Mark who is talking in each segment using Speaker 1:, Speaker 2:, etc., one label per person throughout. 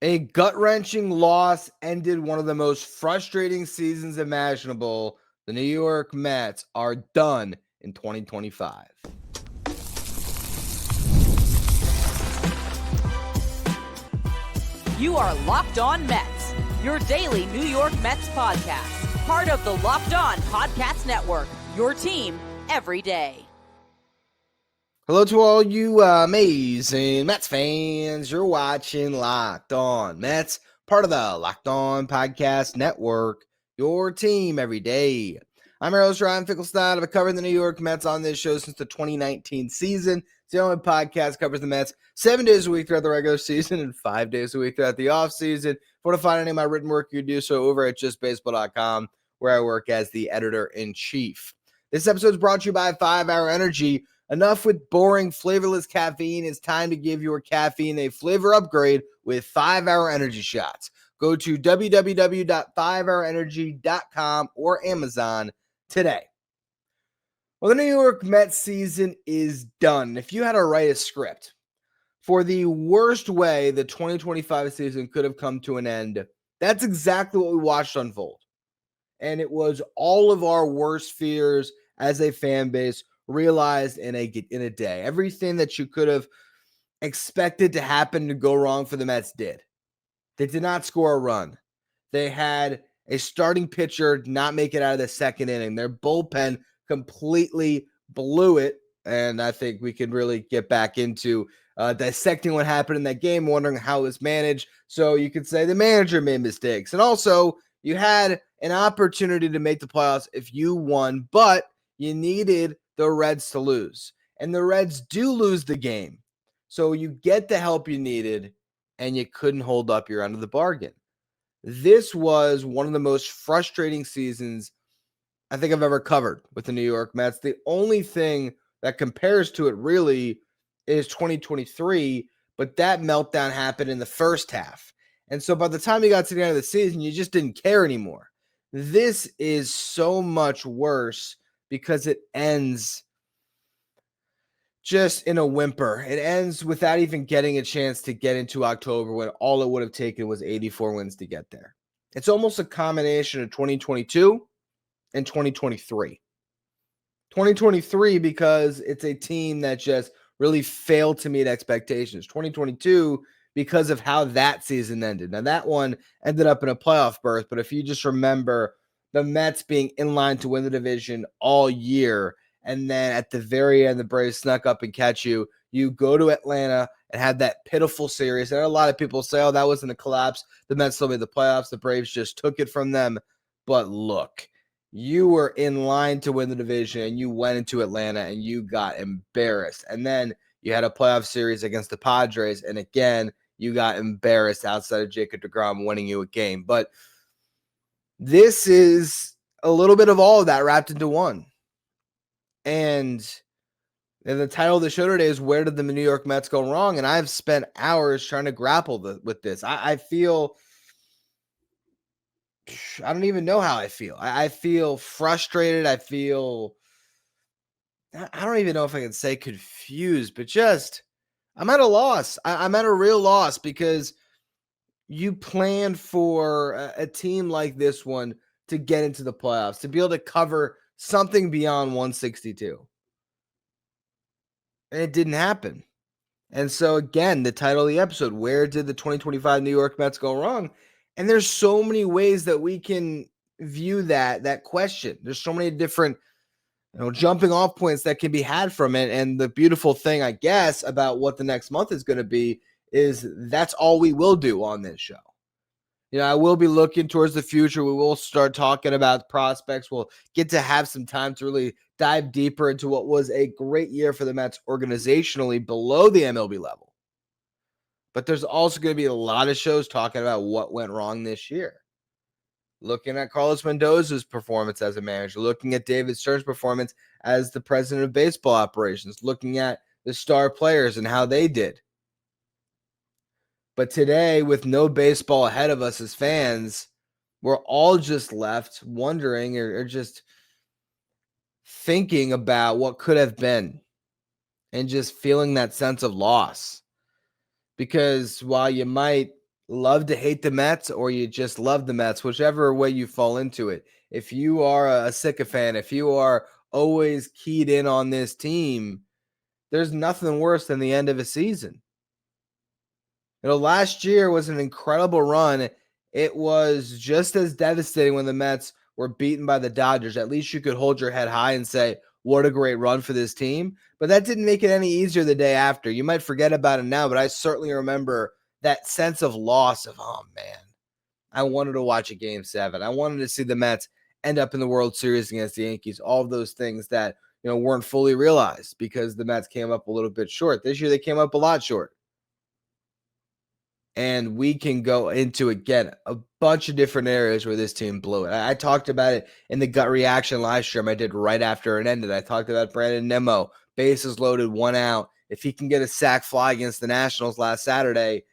Speaker 1: A gut-wrenching loss ended one of the most frustrating seasons imaginable. The New York Mets are done in 2025.
Speaker 2: You are Locked On Mets, your daily New York Mets podcast. Part of the Locked On Podcast Network, your team every day.
Speaker 1: Hello to all you amazing Mets fans. You're watching Locked On Mets, part of the Locked On Podcast Network, your team every day. I'm your host, Ryan Finkelstein. I've been covering the New York Mets on this show since the 2019 season. It's the only podcast that covers the Mets 7 days a week throughout the regular season and 5 days a week throughout the offseason. If you want to find any of my written work, you can do so over at justbaseball.com, where I work as the editor-in-chief. This episode is brought to you by 5-Hour Energy. Enough with boring, flavorless caffeine. It's time to give your caffeine a flavor upgrade with 5-Hour Energy shots. Go to www.5hourenergy.com or Amazon today. Well, the New York Mets season is done. If you had to write a script for the worst way the 2025 season could have come to an end, that's exactly what we watched unfold. And it was all of our worst fears as a fan base realized in a day. Everything that you could have expected to happen to go wrong for the Mets did. They did not score a run. They had a starting pitcher not make it out of the second inning. Their bullpen completely blew it. And I think we can really get back into dissecting what happened in that game, wondering how it was managed. So you could say the manager made mistakes. And also, you had an opportunity to make the playoffs if you won, but you needed the Reds to lose. And the Reds do lose the game. So you get the help you needed, and you couldn't hold up your end of the bargain. This was one of the most frustrating seasons I think I've ever covered with the New York Mets. The only thing that compares to it really is 2023, but that meltdown happened in the first half. And so by the time you got to the end of the season, you just didn't care anymore. This is so much worse because it ends just in a whimper. It ends without even getting a chance to get into October when all it would have taken was 84 wins to get there. It's almost a combination of 2022 and 2023. 2023 because it's a team that just really failed to meet expectations. 2022 because of how that season ended. Now, that one ended up in a playoff berth, but if you just remember the Mets being in line to win the division all year, and then at the very end, the Braves snuck up and catch you. You go to Atlanta and had that pitiful series. And a lot of people say, oh, that wasn't a collapse. The Mets still made the playoffs. The Braves just took it from them. But look, you were in line to win the division, and you went into Atlanta, and you got embarrassed. And then you had a playoff series against the Padres, and again, you got embarrassed outside of Jacob deGrom winning you a game. But this is a little bit of all of that wrapped into one. And the title of the show today is Where Did the New York Mets Go Wrong? And I've spent hours trying to grapple with this. I feel, I don't even know how I feel. I feel frustrated. I don't even know if I can say confused, but just, I'm at a loss. I'm at a real loss because you planned for a team like this one to get into the playoffs, to be able to cover something beyond 162. And it didn't happen. And so, again, the title of the episode, Where Did the 2025 New York Mets Go Wrong? And there's so many ways that we can view that question. There's so many different jumping off points that can be had from it. And the beautiful thing, I guess, about what the next month is going to be is that's all we will do on this show. I will be looking towards the future. We will start talking about prospects. We'll get to have some time to really dive deeper into what was a great year for the Mets organizationally below the MLB level. But there's also going to be a lot of shows talking about what went wrong this year. Looking at Carlos Mendoza's performance as a manager, looking at David Stern's performance as the president of baseball operations, looking at the star players and how they did. But today, with no baseball ahead of us as fans, we're all just left wondering or just thinking about what could have been and just feeling that sense of loss. Because while you might love to hate the Mets or you just love the Mets, whichever way you fall into it. If you are a sycophant, if you are always keyed in on this team, there's nothing worse than the end of a season. Last year was an incredible run. It was just as devastating when the Mets were beaten by the Dodgers. At least you could hold your head high and say, what a great run for this team. But that didn't make it any easier the day after. You might forget about it now, but I certainly remember that sense of loss of, oh man, I wanted to watch a Game 7. I wanted to see the Mets end up in the World Series against the Yankees. All of those things that weren't fully realized because the Mets came up a little bit short. This year they came up a lot short. And we can go into, again, a bunch of different areas where this team blew it. I talked about it in the gut reaction live stream I did right after it ended. I talked about Brandon Nimmo, bases loaded, 1 out. If he can get a sac fly against the Nationals last Saturday,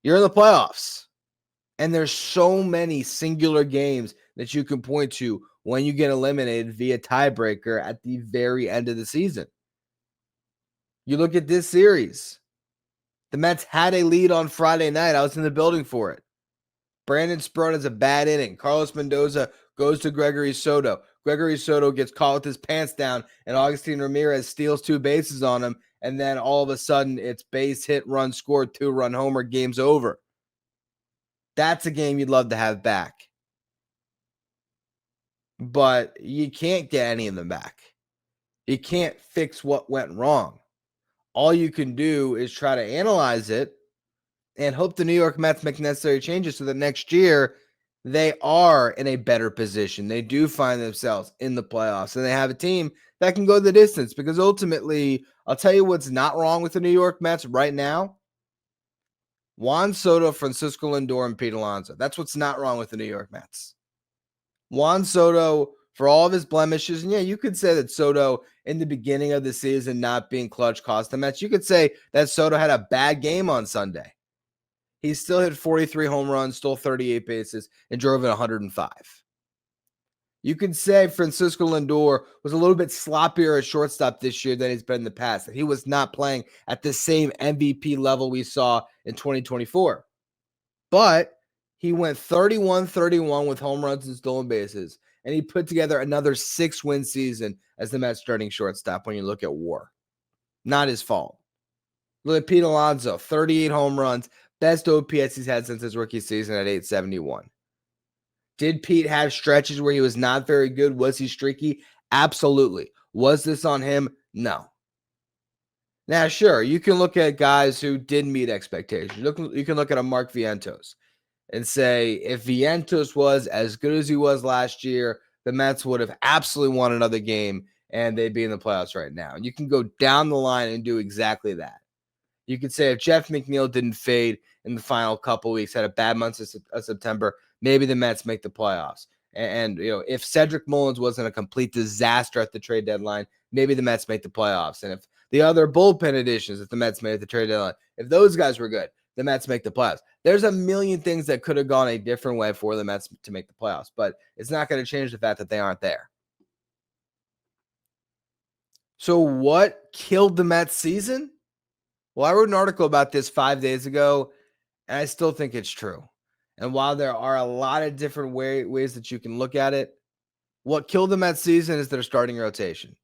Speaker 1: you're in the playoffs. And there's so many singular games that you can point to when you get eliminated via tiebreaker at the very end of the season. You look at this series. The Mets had a lead on Friday night. I was in the building for it. Brandon Sproat has a bad inning. Carlos Mendoza goes to Gregory Soto. Gregory Soto gets caught with his pants down, and Augustin Ramirez steals 2 bases on him. And then all of a sudden, it's base hit, run scored, 2-run homer, game's over. That's a game you'd love to have back. But you can't get any of them back. You can't fix what went wrong. All you can do is try to analyze it and hope the New York Mets make necessary changes so that next year they are in a better position. They do find themselves in the playoffs, and they have a team that can go the distance. Because ultimately, I'll tell you what's not wrong with the New York Mets right now. Juan Soto, Francisco Lindor, and Pete Alonso. That's what's not wrong with the New York Mets. Juan Soto, for all of his blemishes, and yeah, you could say that Soto in the beginning of the season not being clutch cost the Mets. You could say that Soto had a bad game on Sunday. He still hit 43 home runs, stole 38 bases, and drove in 105. You could say Francisco Lindor was a little bit sloppier at shortstop this year than he's been in the past. That he was not playing at the same MVP level we saw in 2024. But he went 31-31 with home runs and stolen bases, and he put together another 6-win season as the Mets starting shortstop when you look at WAR. Not his fault. Look at Pete Alonso, 38 home runs, best OPS he's had since his rookie season at 871. Did Pete have stretches where he was not very good? Was he streaky? Absolutely. Was this on him? No. Now, sure, you can look at guys who did meet expectations. You can look at a Mark Vientos and say, if Vientos was as good as he was last year, the Mets would have absolutely won another game, and they'd be in the playoffs right now. And you can go down the line and do exactly that. You could say if Jeff McNeil didn't fade in the final couple weeks, had a bad month of September, maybe the Mets make the playoffs. And if Cedric Mullins wasn't a complete disaster at the trade deadline, maybe the Mets make the playoffs. And if the other bullpen additions that the Mets made at the trade deadline, if those guys were good, the Mets make the playoffs. There's a million things that could have gone a different way for the Mets to make the playoffs, but it's not going to change the fact that they aren't there. So what killed the Mets season? Well, I wrote an article about this 5 days ago, and I still think it's true. And while there are a lot of different ways that you can look at it, what killed the Mets season is their starting rotation.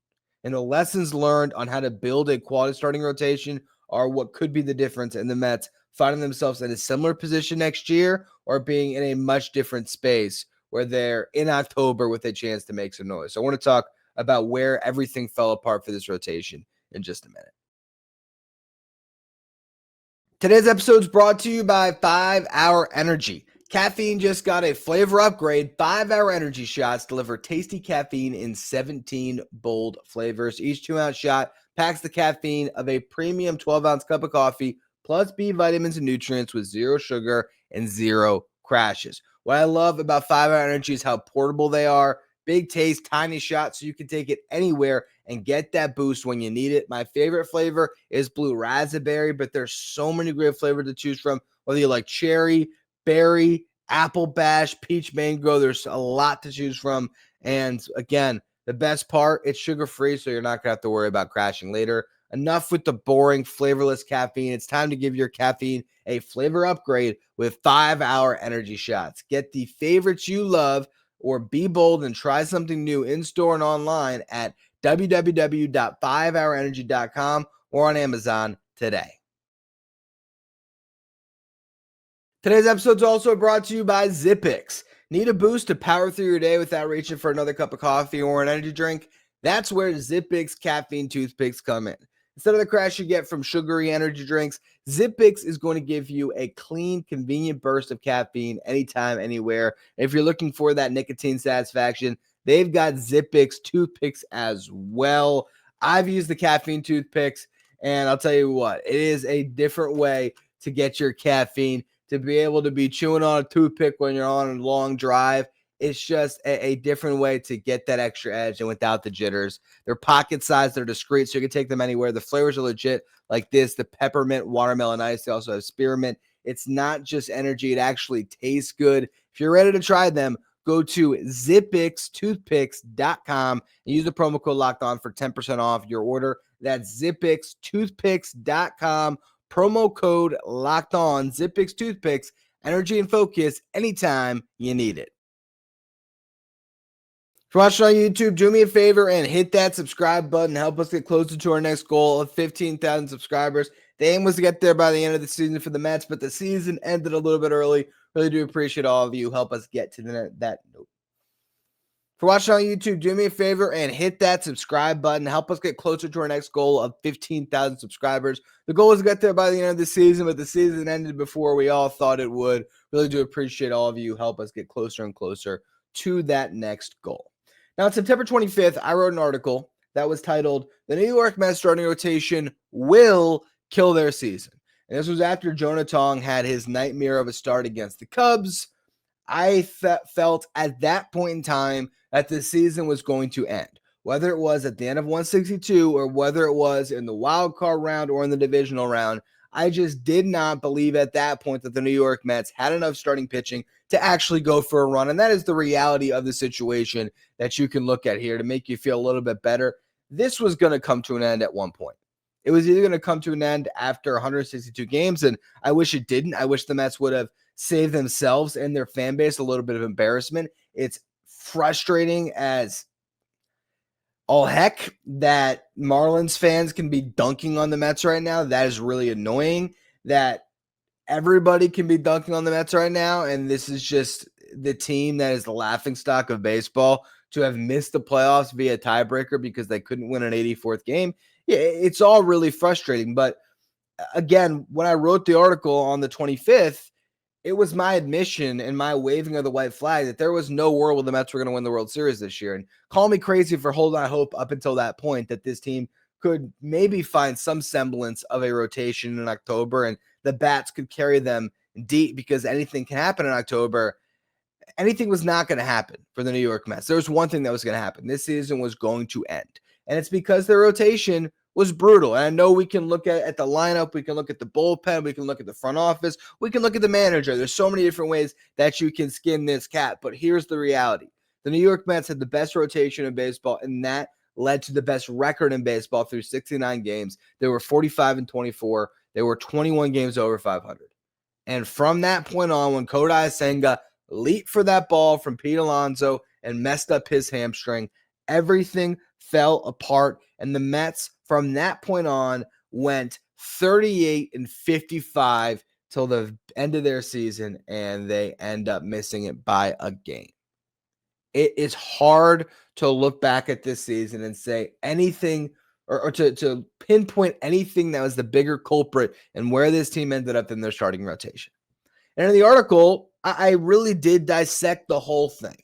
Speaker 1: And the lessons learned on how to build a quality starting rotation are what could be the difference in the Mets finding themselves in a similar position next year or being in a much different space where they're in October with a chance to make some noise. So I want to talk about where everything fell apart for this rotation in just a minute. Today's episode is brought to you by 5-Hour Energy. Caffeine just got a flavor upgrade. 5-Hour Energy shots deliver tasty caffeine in 17 bold flavors. Each 2-ounce shot packs the caffeine of a premium 12-ounce cup of coffee, plus B vitamins and nutrients with 0 sugar and 0 crashes. What I love about 5-Hour Energy is how portable they are. Big taste, tiny shot, so you can take it anywhere and get that boost when you need it. My favorite flavor is blue raspberry, but there's so many great flavors to choose from, whether you like cherry, berry, apple bash, peach mango. There's a lot to choose from. And again, the best part, it's sugar-free, so you're not going to have to worry about crashing later. Enough with the boring, flavorless caffeine. It's time to give your caffeine a flavor upgrade with 5-hour energy shots. Get the favorites you love or be bold and try something new in-store and online at www.5hourenergy.com or on Amazon today. Today's episode is also brought to you by Zippix. Need a boost to power through your day without reaching for another cup of coffee or an energy drink? That's where Zippix caffeine toothpicks come in. Instead of the crash you get from sugary energy drinks, Zippix is going to give you a clean, convenient burst of caffeine anytime, anywhere. If you're looking for that nicotine satisfaction, they've got Zippix toothpicks as well. I've used the caffeine toothpicks, and I'll tell you what, it is a different way to get your caffeine. To be able to be chewing on a toothpick when you're on a long drive, it's just a different way to get that extra edge and without the jitters. They're pocket sized, they're discreet, so you can take them anywhere. The flavors are legit, like this, the peppermint, watermelon ice. They also have spearmint. It's not just energy, it actually tastes good. If you're ready to try them, go to zippixtoothpicks.com and use the promo code LOCKEDON for 10% off your order. That's zippixtoothpicks.com. Promo code Locked On. Zippix Toothpicks, energy and focus anytime you need it. If you're watching on YouTube, do me a favor and hit that subscribe button. Help us get closer to our next goal of 15,000 subscribers. The aim was to get there by the end of the season for the Mets, but the season ended a little bit early. Really do appreciate all of you. Help us get to that note. For watching on YouTube, do me a favor and hit that subscribe button. Help us get closer to our next goal of 15,000 subscribers. The goal is to get there by the end of the season, but the season ended before we all thought it would. Really do appreciate all of you. Help us get closer and closer to that next goal. Now, on September 25th, I wrote an article that was titled, "The New York Mets starting rotation will kill their season." And this was after Jonah Tong had his nightmare of a start against the Cubs. I felt at that point in time that the season was going to end, whether it was at the end of 162 or whether it was in the wild card round or in the divisional round. I just did not believe at that point that the New York Mets had enough starting pitching to actually go for a run. And that is the reality of the situation that you can look at here to make you feel a little bit better. This was going to come to an end at one point. It was either going to come to an end after 162 games, and I wish it didn't. I wish the Mets would have saved themselves and their fan base a little bit of embarrassment. It's frustrating as all heck that Marlins fans can be dunking on the Mets right now. That is really annoying that everybody can be dunking on the Mets right now, and this is just the team that is the laughingstock of baseball to have missed the playoffs via tiebreaker because they couldn't win an 84th game. Yeah, it's all really frustrating. But again, when I wrote the article on the 25th, it was my admission and my waving of the white flag that there was no world where the Mets were going to win the World Series this year. And call me crazy for holding out hope up until that point that this team could maybe find some semblance of a rotation in October and the bats could carry them deep because anything can happen in October. Anything was not going to happen for the New York Mets. There was one thing that was going to happen. This season was going to end. And it's because their rotation was brutal. And I know we can look at the lineup, we can look at the bullpen, we can look at the front office, we can look at the manager. There's so many different ways that you can skin this cat. But here's the reality. The New York Mets had the best rotation in baseball, and that led to the best record in baseball through 69 games. They were 45-24. They were 21 games over 500. And from that point on, when Kodai Senga leaped for that ball from Pete Alonso and messed up his hamstring, everything fell apart. And the Mets, from that point on, went 38-55 till the end of their season, and they end up missing it by a game. It is hard to look back at this season and say anything or to pinpoint anything that was the bigger culprit and where this team ended up in their starting rotation. And in the article, I really did dissect the whole thing.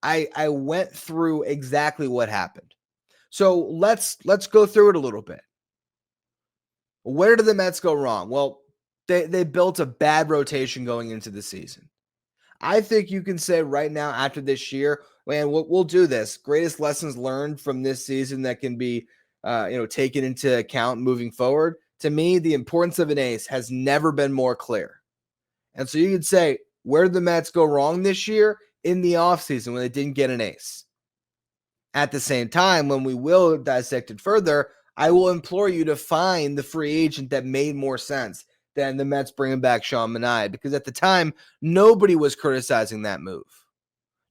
Speaker 1: I went through exactly what happened. So let's go through it a little bit. Where did the Mets go wrong? Well, they built a bad rotation going into the season. I think you can say right now after this year, man, we'll do this. Greatest lessons learned from this season that can be taken into account moving forward. To me, the importance of an ace has never been more clear. And so you could say, where did the Mets go wrong this year? In the offseason when they didn't get an ace. At the same time, when we will dissect it further, I will implore you to find the free agent that made more sense than the Mets bringing back Sean Manaea, because at the time, nobody was criticizing that move.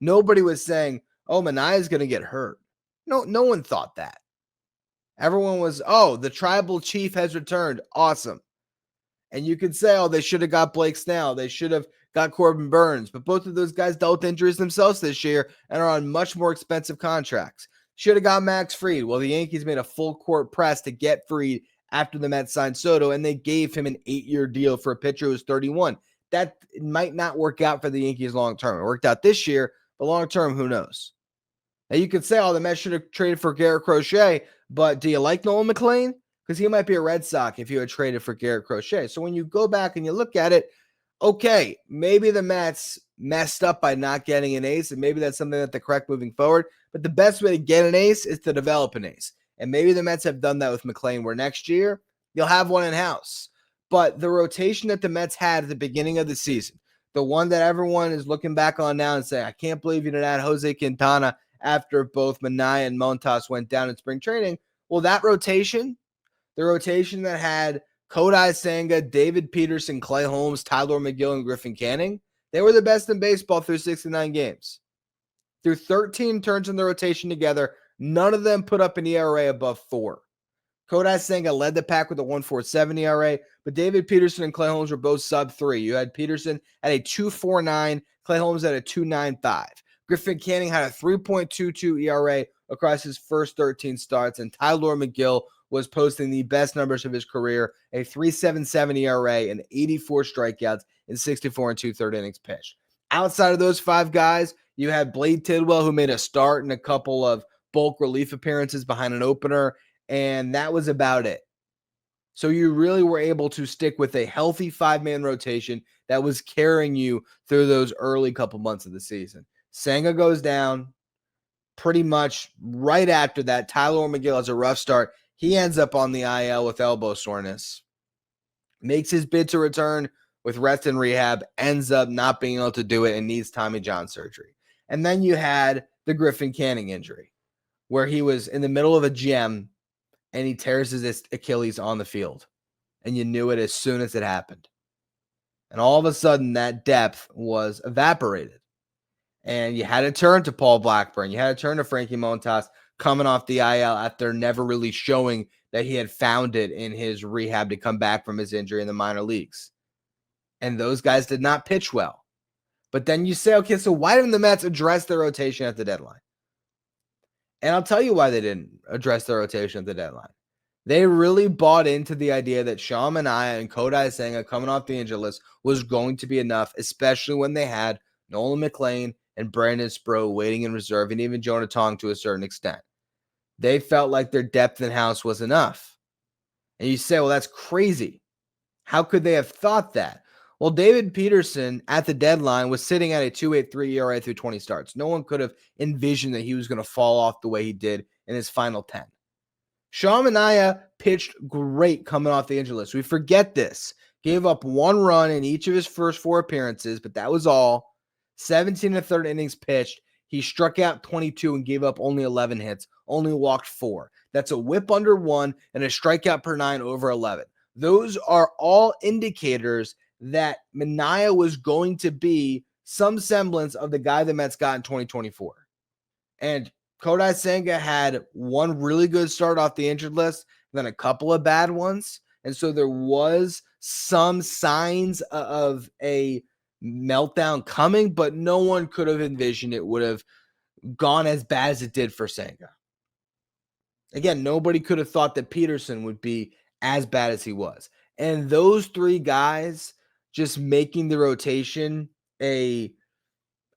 Speaker 1: Nobody was saying, oh, Manaea is going to get hurt. No one thought that. Everyone was, oh, the tribal chief has returned. Awesome. And you could say, oh, they should have got Blake Snell. They should have got Corbin Burns. But both of those guys dealt injuries themselves this year and are on much more expensive contracts. Should have got Max Fried. Well, the Yankees made a full court press to get Fried after the Mets signed Soto, and they gave him an 8-year deal for a pitcher who's 31. That might not work out for the Yankees long term. It worked out this year, but long term, who knows? Now, you could say, oh, the Mets should have traded for Garrett Crochet, but do you like Nolan McLean? Because he might be a Red Sox if you had traded for Garrett Crochet. So when you go back and you look at it, okay, maybe the Mets messed up by not getting an ace, and maybe that's something that they correct moving forward. But the best way to get an ace is to develop an ace. And maybe the Mets have done that with McLean, where next year you'll have one in-house. But the rotation that the Mets had at the beginning of the season, the one that everyone is looking back on now and saying, I can't believe you didn't add Jose Quintana after both Manaea and Montas went down in spring training. Well, that rotation, the rotation that had Kodai Senga, David Peterson, Clay Holmes, Tyler McGill, and Griffin Canning, they were the best in baseball through 69 games. Through 13 turns in the rotation together, none of them put up an ERA above 4. Kodai Senga led the pack with a 1.47 ERA, but David Peterson and Clay Holmes were both sub-3. You had Peterson at a 2.49, Clay Holmes at a 2.95. Griffin Canning had a 3.22 ERA across his first 13 starts, and Tyler McGill was posting the best numbers of his career, a 3.77 ERA and 84 strikeouts in 64 and 2/3 innings pitched. Outside of those 5 guys, you had Blade Tidwell, who made a start and a couple of bulk relief appearances behind an opener, and that was about it. So you really were able to stick with a healthy 5-man rotation that was carrying you through those early couple months of the season. Senga goes down pretty much right after that. Tyler McGill has a rough start. He ends up on the IL with elbow soreness, makes his bid to return with rest and rehab, ends up not being able to do it and needs Tommy John surgery. And then you had the Griffin Canning injury, where he was in the middle of a gem and he tears his Achilles on the field. And you knew it as soon as it happened. And all of a sudden, that depth was evaporated. And you had to turn to Paul Blackburn. You had to turn to Frankie Montas coming off the IL after never really showing that he had found it in his rehab to come back from his injury in the minor leagues. And those guys did not pitch well. But then you say, okay, so why didn't the Mets address their rotation at the deadline? And I'll tell you why they didn't address their rotation at the deadline. They really bought into the idea that Sean Manaea and Kodai Senga coming off the injured list was going to be enough, especially when they had Nolan McLean and Brandon Sproat waiting in reserve, and even Jonah Tong to a certain extent. They felt like their depth in-house was enough. And you say, well, that's crazy. How could they have thought that? Well, David Peterson at the deadline was sitting at a 2.83 ERA through 20 starts. No one could have envisioned that he was going to fall off the way he did in his final 10. Sean Manaea pitched great coming off the injured list. We forget this. Gave up 1 run in each of his first 4 appearances, but that was all. 17 1/3 innings pitched. He struck out 22 and gave up only 11 hits, only walked 4. That's a whip under 1 and a strikeout per 9 over 11. Those are all indicators that Manaea was going to be some semblance of the guy the Mets got in 2024. And Kodai Senga had 1 really good start off the injured list, then a couple of bad ones. And so there was some signs of a meltdown coming, but no one could have envisioned it would have gone as bad as it did for Senga. Again, nobody could have thought that Peterson would be as bad as he was. And those 3 guys just making the rotation a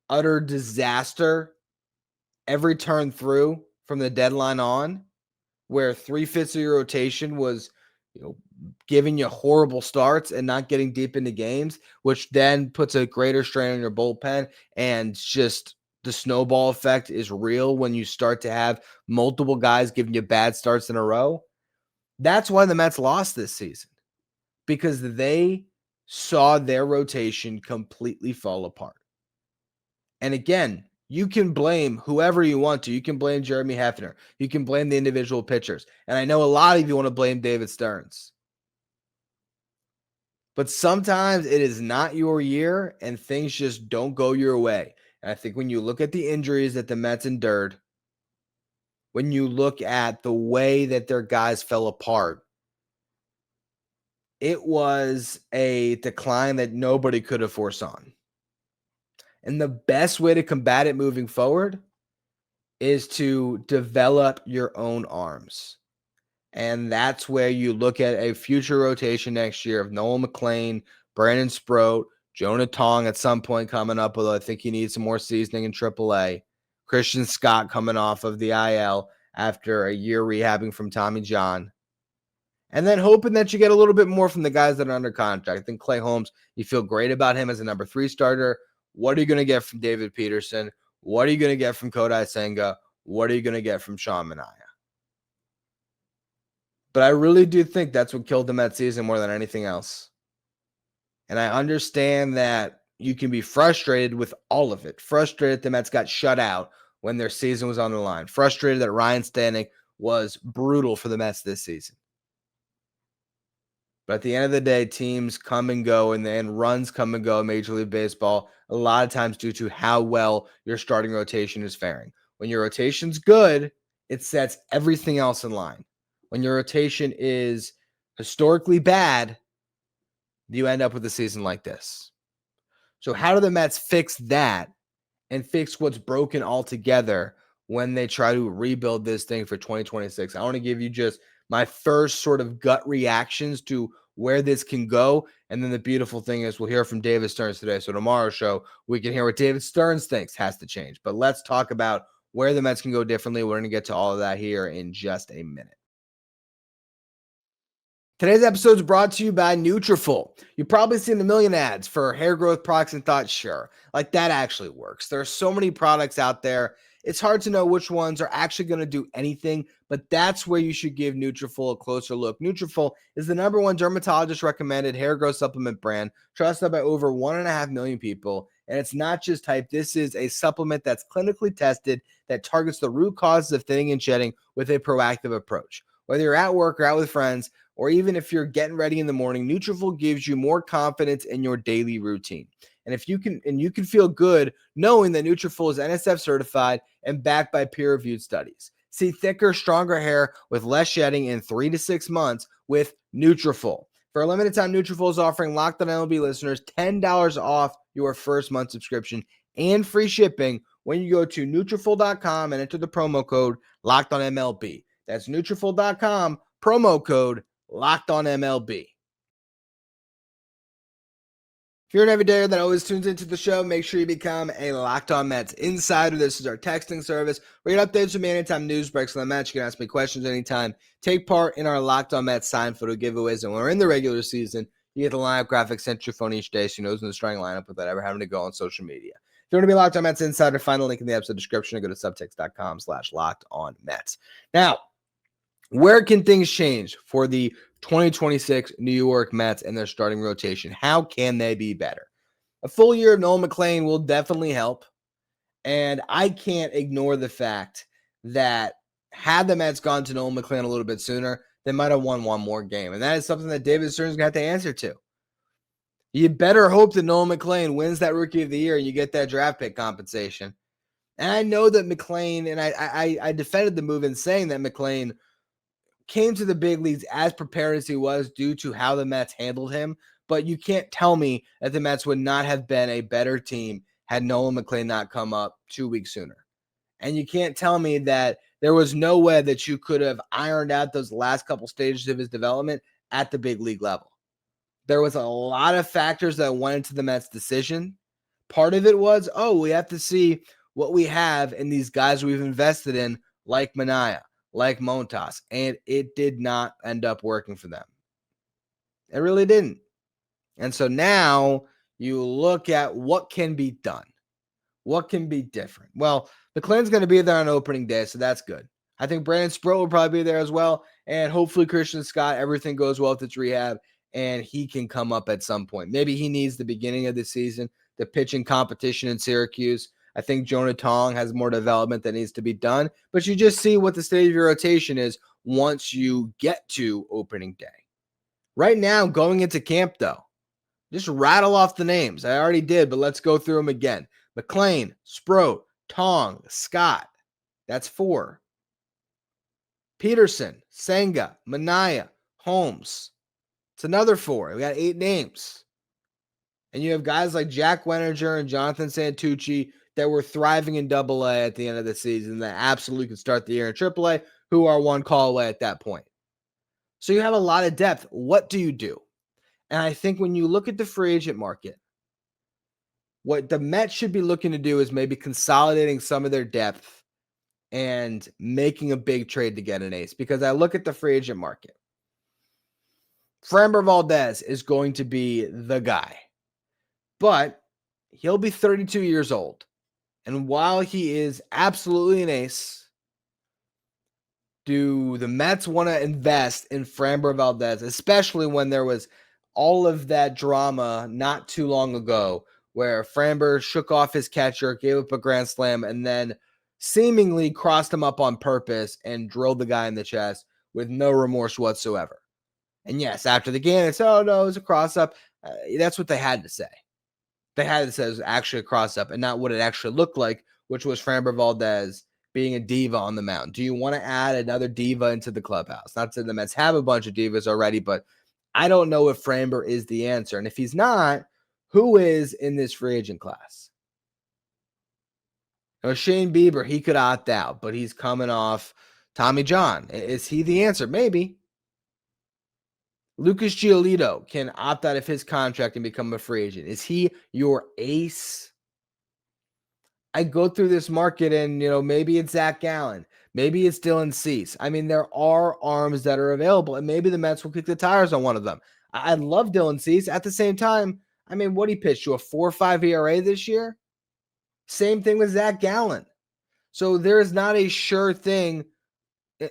Speaker 1: utter disaster every turn through from the deadline on, where 3/5 of your rotation was, giving you horrible starts and not getting deep into games, which then puts a greater strain on your bullpen. And just the snowball effect is real when you start to have multiple guys giving you bad starts in a row. That's why the Mets lost this season, because they saw their rotation completely fall apart. And again, you can blame whoever you want to. You can blame Jeremy Hefner. You can blame the individual pitchers. And I know a lot of you want to blame David Stearns. But sometimes it is not your year and things just don't go your way. And I think when you look at the injuries that the Mets endured, when you look at the way that their guys fell apart, it was a decline that nobody could have foreseen. And the best way to combat it moving forward is to develop your own arms. And that's where you look at a future rotation next year of Nolan McLean, Brandon Sproat, Jonah Tong at some point coming up, although I think he needs some more seasoning in AAA. Christian Scott coming off of the IL after a year rehabbing from Tommy John. And then hoping that you get a little bit more from the guys that are under contract. I think Clay Holmes, you feel great about him as a number 3 starter. What are you going to get from David Peterson? What are you going to get from Kodai Senga? What are you going to get from Sean Manaea? But I really do think that's what killed them that season more than anything else. And I understand that you can be frustrated with all of it. Frustrated the Mets got shut out when their season was on the line. Frustrated that Ryan Stanek was brutal for the Mets this season. But at the end of the day, teams come and go, and runs come and go in Major League Baseball, a lot of times due to how well your starting rotation is faring. When your rotation's good, it sets everything else in line. When your rotation is historically bad, you end up with a season like this. So how do the Mets fix that and fix what's broken altogether when they try to rebuild this thing for 2026? I want to give you just my first sort of gut reactions to where this can go. And then the beautiful thing is we'll hear from David Stearns today. So tomorrow's show, we can hear what David Stearns thinks has to change. But let's talk about where the Mets can go differently. We're going to get to all of that here in just a minute. Today's episode is brought to you by Nutrafol. You've probably seen a million ads for hair growth products and thought, sure, like that actually works. There are so many products out there. It's hard to know which ones are actually going to do anything, but that's where you should give Nutrafol a closer look. Nutrafol is the #1 dermatologist recommended hair growth supplement brand, trusted by over 1.5 million people. And it's not just hype. This is a supplement that's clinically tested that targets the root causes of thinning and shedding with a proactive approach. Whether you're at work or out with friends, or even if you're getting ready in the morning, Nutrafol gives you more confidence in your daily routine. And you can feel good knowing that Nutrafol is NSF certified and backed by peer-reviewed studies. See thicker, stronger hair with less shedding in 3 to 6 months with Nutrafol. For a limited time, Nutrafol is offering Locked On MLB listeners $10 off your first month subscription and free shipping when you go to Nutrafol.com and enter the promo code Locked On MLB. That's Nutrafol.com, promo code Locked On MLB. If you're an everydayer that always tunes into the show, make sure you become a Locked On Mets insider. This is our texting service. We get updates from me anytime news breaks on the Mets. You can ask me questions anytime. Take part in our Locked On Mets signed photo giveaways. And when we're in the regular season, you get the lineup graphic sent to your phone each day so you know who's in the starting lineup without ever having to go on social media. If you want to be a Locked On Mets insider, find the link in the episode description or go to subtext.com/LockedOnMets. Now, where can things change for the 2026 New York Mets and their starting rotation? How can they be better? A full year of Nolan McLean will definitely help. And I can't ignore the fact that had the Mets gone to Nolan McLean a little bit sooner, they might have won one more game. And that is something that David Stearns is going to have to answer to. You better hope that Nolan McLean wins that Rookie of the Year and you get that draft pick compensation. And I know that McLean, and I defended the move in saying that McLean came to the big leagues as prepared as he was due to how the Mets handled him. But you can't tell me that the Mets would not have been a better team had Nolan McLean not come up 2 weeks sooner. And you can't tell me that there was no way that you could have ironed out those last couple stages of his development at the big league level. There was a lot of factors that went into the Mets' decision. Part of it was, we have to see what we have in these guys we've invested in, like Manaea, like Montas, and it did not end up working for them. It really didn't. And so now you look at what can be done. What can be different? Well, McLean's going to be there on opening day, so that's good. I think Brandon Sproat will probably be there as well, and hopefully Christian Scott, everything goes well with its rehab, and he can come up at some point. Maybe he needs the beginning of the season, the pitching competition in Syracuse. I think Jonah Tong has more development that needs to be done, but you just see what the state of your rotation is once you get to opening day. Right now, going into camp, though, just rattle off the names. I already did, but let's go through them again. McLean, Sproat, Tong, Scott. That's 4. Peterson, Senga, Manaea, Holmes. It's another 4. We got 8 names. And you have guys like Jack Weninger and Jonathan Santucci that were thriving in AA at the end of the season that absolutely could start the year in AAA, who are one call away at that point. So you have a lot of depth. What do you do? And I think when you look at the free agent market, what the Mets should be looking to do is maybe consolidating some of their depth and making a big trade to get an ace. Because I look at the free agent market. Framber Valdez is going to be the guy. But he'll be 32 years old. And while he is absolutely an ace, do the Mets want to invest in Framber Valdez, especially when there was all of that drama not too long ago where Framber shook off his catcher, gave up a grand slam, and then seemingly crossed him up on purpose and drilled the guy in the chest with no remorse whatsoever. And yes, after the game, it's, oh, no, it was a cross-up. That's what they had to say. They had to say it was actually a cross-up and not what it actually looked like, which was Framber Valdez being a diva on the mound. Do you want to add another diva into the clubhouse? Not that the Mets have a bunch of divas already, but I don't know if Framber is the answer. And if he's not, who is in this free agent class? Now, Shane Bieber, he could opt out, but he's coming off Tommy John. Is he the answer? Maybe. Lucas Giolito can opt out of his contract and become a free agent. Is he your ace? I go through this market and, maybe it's Zach Gallen. Maybe it's Dylan Cease. I mean, there are arms that are available, and maybe the Mets will kick the tires on one of them. I love Dylan Cease. At the same time, I mean, what he pitched to a 4.5 ERA this year? Same thing with Zach Gallen. So there is not a sure thing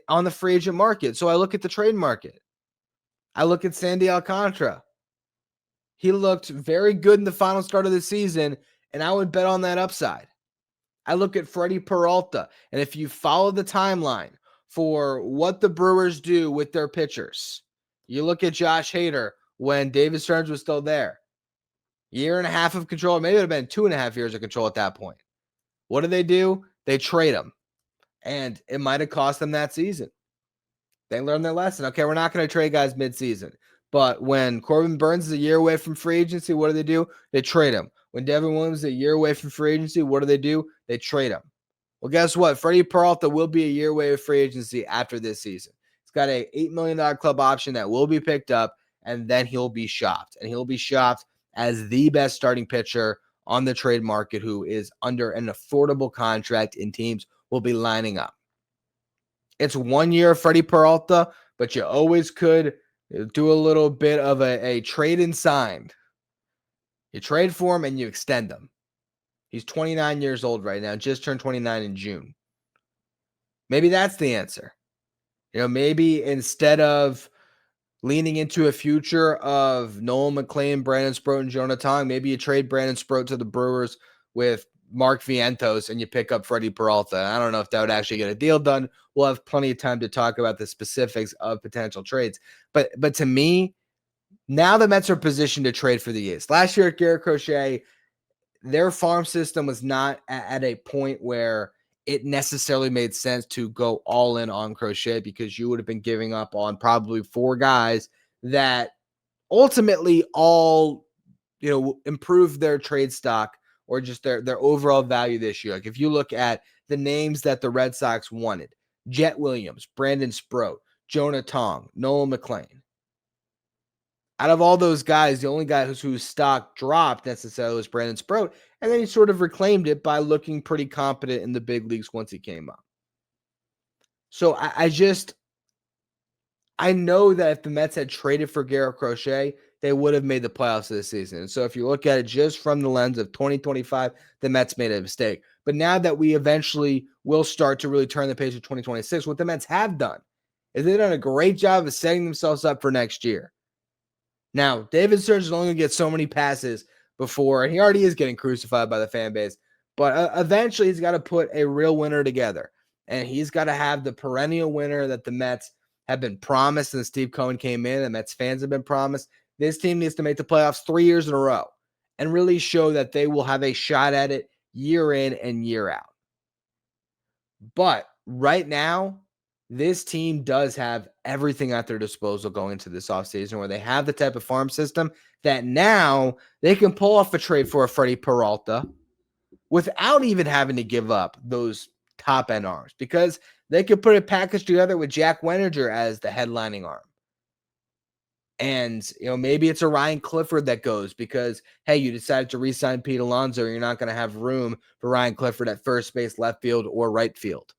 Speaker 1: on the free agent market. So I look at the trade market. I look at Sandy Alcantara. He looked very good in the final start of the season, and I would bet on that upside. I look at Freddy Peralta, and if you follow the timeline for what the Brewers do with their pitchers, you look at Josh Hader when David Stearns was still there. Year and a half of control, maybe it would have been 2.5 years of control at that point. What do? They trade him, and it might have cost them that season. They learned their lesson. Okay, we're not going to trade guys midseason. But when Corbin Burns is a year away from free agency, what do? They trade him. When Devin Williams is a year away from free agency, what do? They trade him. Well, guess what? Freddie Peralta will be a year away of free agency after this season. He's got a $8 million club option that will be picked up, and then he'll be shopped. And he'll be shopped as the best starting pitcher on the trade market who is under an affordable contract, and teams will be lining up. It's 1 year of Freddie Peralta, but you always could do a little bit of a trade and signed. You trade for him and you extend him. He's 29 years old right now, just turned 29 in June. Maybe that's the answer. Maybe instead of leaning into a future of Nolan, McLean, Brandon Sproat, and Jonah Tong, maybe you trade Brandon Sproat to the Brewers with Mark Vientos and you pick up Freddie Peralta. I don't know if that would actually get a deal done. We'll have plenty of time to talk about the specifics of potential trades. But to me, now the Mets are positioned to trade for the ace. Last year at Garrett Crochet, their farm system was not at a point where it necessarily made sense to go all in on Crochet, because you would have been giving up on probably 4 guys that ultimately all, improved their trade stock or just their overall value this year. Like if you look at the names that the Red Sox wanted, Jet Williams, Brandon Sproat, Jonah Tong, Nolan McLean. Out of all those guys, the only guy whose stock dropped necessarily was Brandon Sproat, and then he sort of reclaimed it by looking pretty competent in the big leagues once he came up. So I know that if the Mets had traded for Garrett Crochet, they would have made the playoffs this season. And so if you look at it just from the lens of 2025, the Mets made a mistake. But now that we eventually will start to really turn the page to 2026, what the Mets have done is they've done a great job of setting themselves up for next year. Now, David Stearns is only going to get so many passes before, and he already is getting crucified by the fan base, But eventually he's got to put a real winner together. And he's got to have the perennial winner that the Mets have been promised since Steve Cohen came in, and Mets fans have been promised. This team needs to make the playoffs 3 years in a row and really show that they will have a shot at it year in and year out. But right now, this team does have everything at their disposal going into this offseason, where they have the type of farm system that now they can pull off a trade for a Freddy Peralta without even having to give up those top-end arms, because they could put a package together with Jack Wenninger as the headlining arm. And, maybe it's a Ryan Clifford that goes because, hey, you decided to re-sign Pete Alonso, and you're not going to have room for Ryan Clifford at first base, left field, or right field.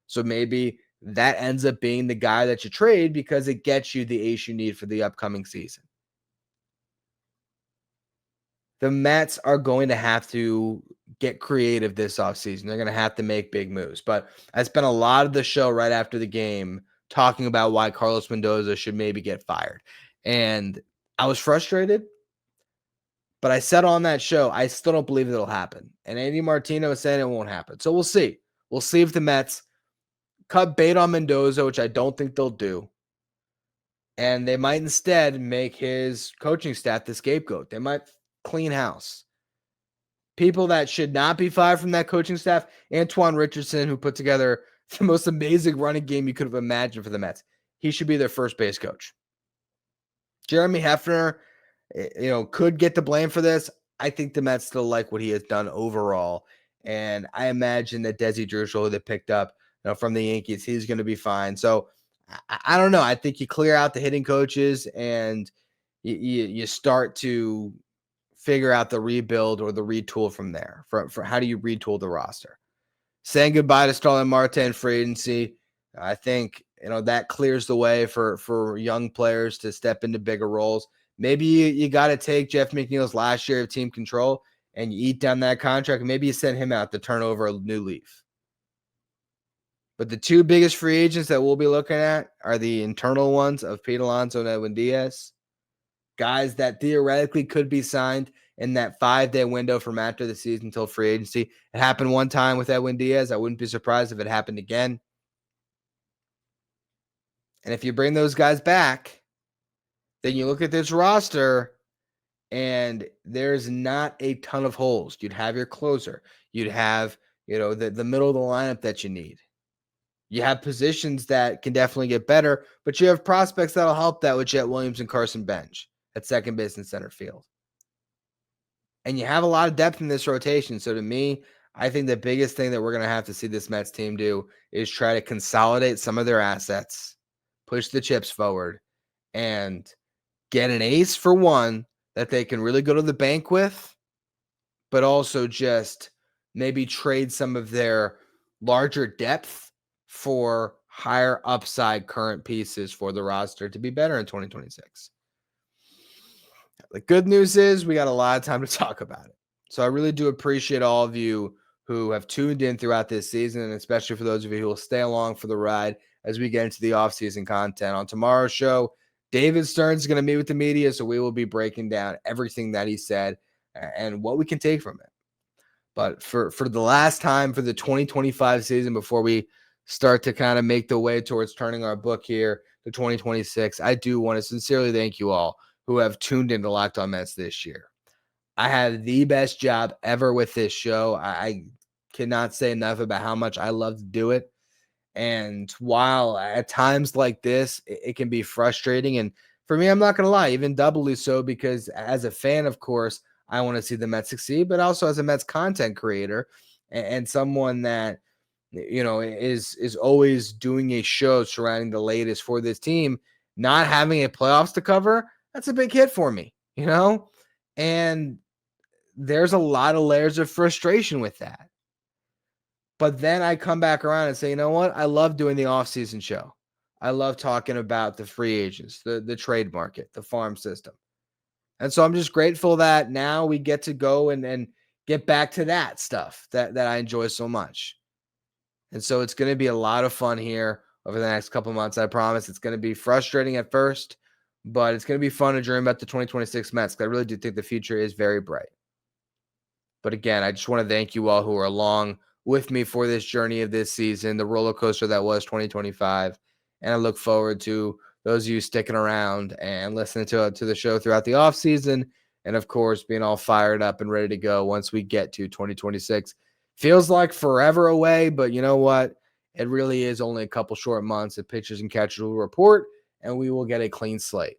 Speaker 1: So maybe that ends up being the guy that you trade because it gets you the ace you need for the upcoming season. The Mets are going to have to get creative this offseason. They're going to have to make big moves. But I spent a lot of the show right after the game talking about why Carlos Mendoza should maybe get fired. And I was frustrated, but I said on that show, I still don't believe it'll happen. And Andy Martino is saying it won't happen. So we'll see. We'll see if the Mets cut bait on Mendoza, which I don't think they'll do. And they might instead make his coaching staff the scapegoat. They might clean house. People that should not be fired from that coaching staff, Antoine Richardson, who put together the most amazing running game you could have imagined for the Mets. He should be their first base coach. Jeremy Hefner, could get the blame for this. I think the Mets still like what he has done overall. And I imagine that Desi Drusel, who they picked up from the Yankees, he's going to be fine. So I don't know. I think you clear out the hitting coaches and you start to figure out the rebuild or the retool from there. For how do you retool the roster? Saying goodbye to Starlin Marte in free agency, I think that clears the way for young players to step into bigger roles. Maybe you got to take Jeff McNeil's last year of team control and you eat down that contract. And maybe you send him out to turn over a new leaf. But the two biggest free agents that we'll be looking at are the internal ones of Pete Alonso and Edwin Diaz. Guys that theoretically could be signed in that 5-day window from after the season until free agency. It happened one time with Edwin Diaz. I wouldn't be surprised if it happened again. And if you bring those guys back, then you look at this roster and there's not a ton of holes. You'd have your closer. You'd have, the middle of the lineup that you need. You have positions that can definitely get better, but you have prospects that'll help that with Jet Williams and Carson Bench at second base and center field. And you have a lot of depth in this rotation. So to me, I think the biggest thing that we're going to have to see this Mets team do is try to consolidate some of their assets, push the chips forward, and get an ace for one that they can really go to the bank with, but also just maybe trade some of their larger depth for higher upside current pieces for the roster to be better in 2026. The good news is we got a lot of time to talk about it. So I really do appreciate all of you who have tuned in throughout this season, and especially for those of you who will stay along for the ride as we get into the offseason content. On tomorrow's show, David Stearns is going to meet with the media, so we will be breaking down everything that he said and what we can take from it. But for the last time for the 2025 season, before we start to kind of make the way towards turning our book here to 2026, I do want to sincerely thank you all who have tuned into Locked On Mets this year. I had the best job ever with this show. I cannot say enough about how much I love to do it. And while at times like this, it can be frustrating. And for me, I'm not going to lie, even doubly so, because as a fan, of course, I want to see the Mets succeed, but also as a Mets content creator and someone that, is always doing a show surrounding the latest for this team, not having a playoffs to cover, that's a big hit for me, and there's a lot of layers of frustration with that. But then I come back around and say, you know what? I love doing the offseason show. I love talking about the free agents, the trade market, the farm system. And so I'm just grateful that now we get to go and get back to that stuff that I enjoy so much. And so it's going to be a lot of fun here over the next couple of months. I promise. It's going to be frustrating at first, but it's going to be fun to dream about the 2026 Mets. I really do think the future is very bright. But again, I just want to thank you all who are along with me for this journey of this season, the roller coaster that was 2025. And I look forward to those of you sticking around and listening to the show throughout the offseason. And of course, being all fired up and ready to go once we get to 2026. Feels like forever away, but you know what? It really is only a couple short months. The pitchers and catchers will report, and we will get a clean slate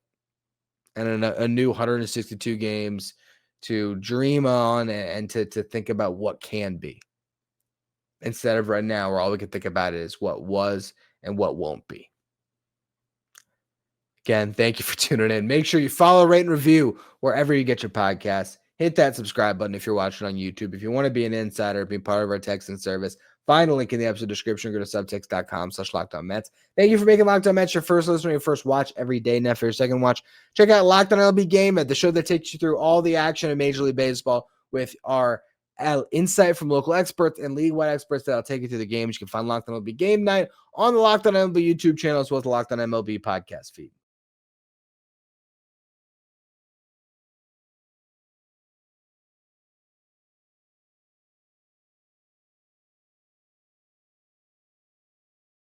Speaker 1: and a new 162 games to dream on and to think about what can be. Instead of right now, where all we can think about is what was and what won't be. Again, thank you for tuning in. Make sure you follow, rate, and review wherever you get your podcasts. Hit that subscribe button if you're watching on YouTube. If you want to be an insider, be part of our text and service, find a link in the episode description. Go to subtext.com/LockedOnMets. Thank you for making Locked On Mets your first listen, your first watch every day. Now for your second watch, check out Locked On MLB Game Night, the show that takes you through all the action in Major League Baseball with our insight from local experts and league-wide experts that'll take you through the games. You can find Locked On MLB Game Night on the Locked On MLB YouTube channel as well as the Locked On MLB podcast feed.